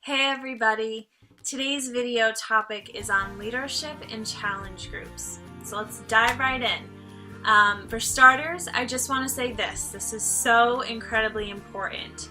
Hey everybody! Today's video topic is on leadership in challenge groups. So let's dive right in. For starters, I just want to say this is so incredibly important.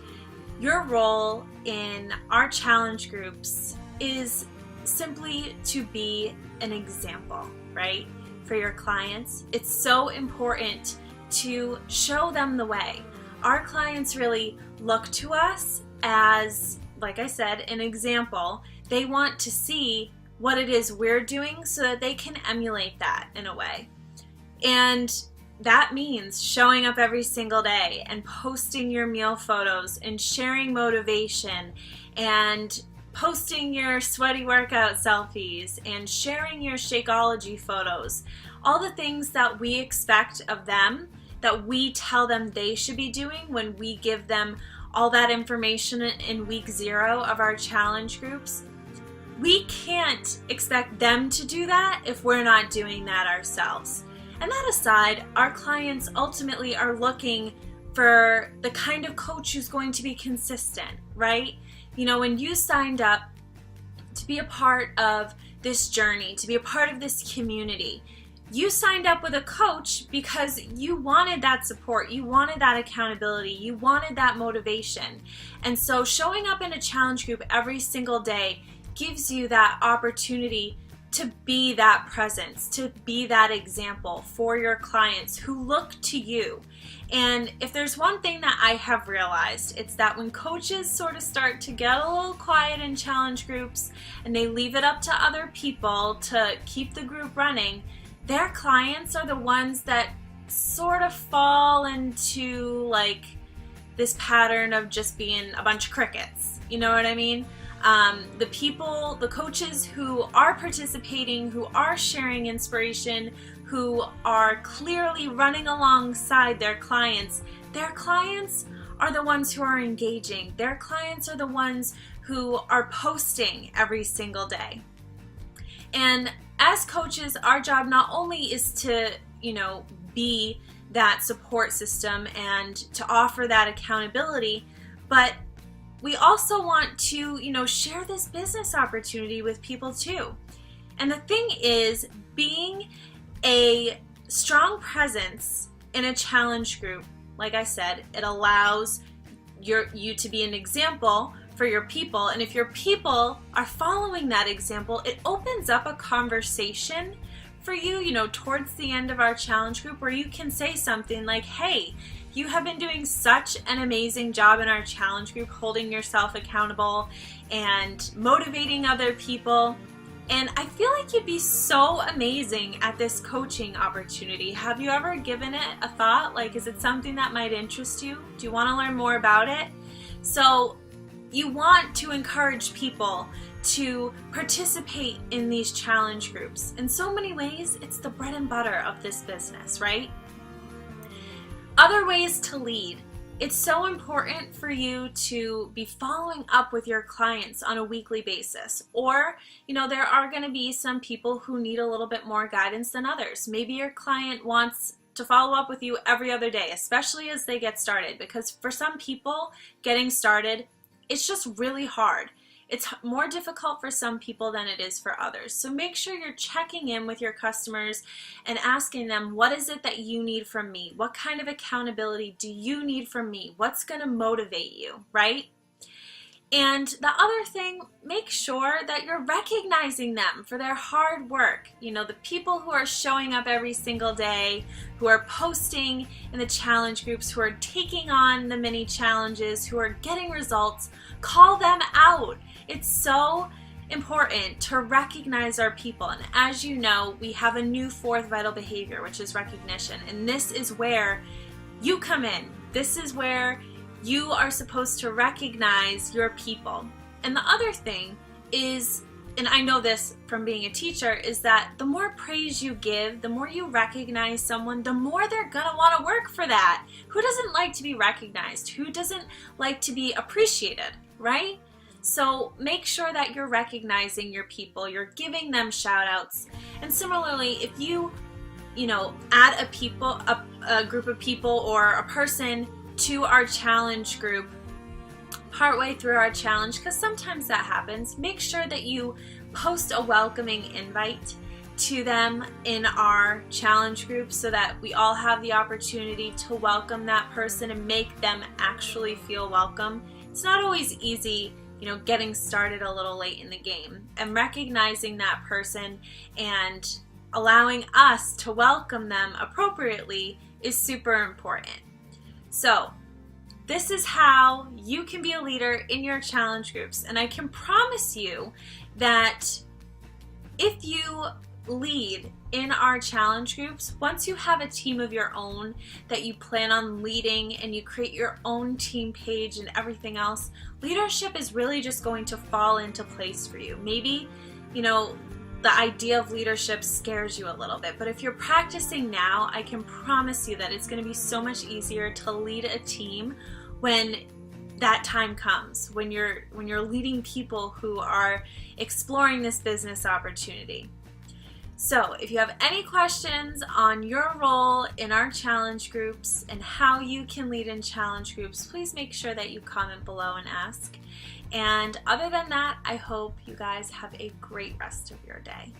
Your role in our challenge groups is simply to be an example, right? For your clients, it's so important to show them the way. Our clients really look to us as, like I said, an example. They want to see what it is we're doing so that they can emulate that in a way. And that means showing up every single day and posting your meal photos and sharing motivation and posting your sweaty workout selfies and sharing your Shakeology photos. All the things that we expect of them, that we tell them they should be doing when we give them all that information in week 0 of our challenge groups. We can't expect them to do that if we're not doing that ourselves. And that aside, our clients ultimately are looking for the kind of coach who's going to be consistent, right? You know, when you signed up to be a part of this journey, to be a part of this community, you signed up with a coach because you wanted that support, you wanted that accountability, you wanted that motivation. And so showing up in a challenge group every single day gives you that opportunity to be that presence, to be that example for your clients who look to you. And if there's one thing that I have realized, it's that when coaches sort of start to get a little quiet in challenge groups and they leave it up to other people to keep the group running, their clients are the ones that sort of fall into like this pattern of just being a bunch of crickets. You know what I mean? The coaches who are participating, who are sharing inspiration, who are clearly running alongside their clients are the ones who are engaging. Their clients are the ones who are posting every single day. And as coaches, our job not only is to, be that support system and to offer that accountability, but we also want to, share this business opportunity with people too. And the thing is, being a strong presence in a challenge group, like I said, it allows you to be an example for your people, and if your people are following that example, it opens up a conversation for you, towards the end of our challenge group, where you can say something like, hey, you have been doing such an amazing job in our challenge group, holding yourself accountable and motivating other people, and I feel like you'd be so amazing at this coaching opportunity. Have you ever given it a thought? Like, is it something that might interest you? Do you want to learn more about it? So you want to encourage people to participate in these challenge groups. In so many ways, it's the bread and butter of this business, right? Other ways to lead. It's so important for you to be following up with your clients on a weekly basis. Or, there are going to be some people who need a little bit more guidance than others. Maybe your client wants to follow up with you every other day, especially as they get started, because for some people, getting started, it's just really hard. It's more difficult for some people than it is for others. So make sure you're checking in with your customers and asking them, what is it that you need from me? What kind of accountability do you need from me? What's going to motivate you, right? And the other thing, make sure that you're recognizing them for their hard work. The people who are showing up every single day, who are posting in the challenge groups, who are taking on the mini challenges, who are getting results, call them out. It's so important to recognize our people. And as you know, we have a new 4th vital behavior, which is recognition. And this is where you come in. This is where you are supposed to recognize your people. And the other thing is, and I know this from being a teacher, is that the more praise you give, the more you recognize someone, the more they're gonna want to work for that. Who doesn't like to be recognized? Who doesn't like to be appreciated, right? So make sure that you're recognizing your people, you're giving them shout outs. And similarly, if you add a group of people or a person to our challenge group, partway through our challenge, because sometimes that happens, make sure that you post a welcoming invite to them in our challenge group so that we all have the opportunity to welcome that person and make them actually feel welcome. It's not always easy, getting started a little late in the game, and recognizing that person and allowing us to welcome them appropriately is super important. So this is how you can be a leader in your challenge groups, and I can promise you that if you lead in our challenge groups, once you have a team of your own that you plan on leading and you create your own team page and everything else, leadership is really just going to fall into place for you. Maybe, the idea of leadership scares you a little bit, but if you're practicing now, I can promise you that it's going to be so much easier to lead a team when that time comes, when you're leading people who are exploring this business opportunity. So if you have any questions on your role in our challenge groups and how you can lead in challenge groups, please make sure that you comment below and ask. And other than that, I hope you guys have a great rest of your day.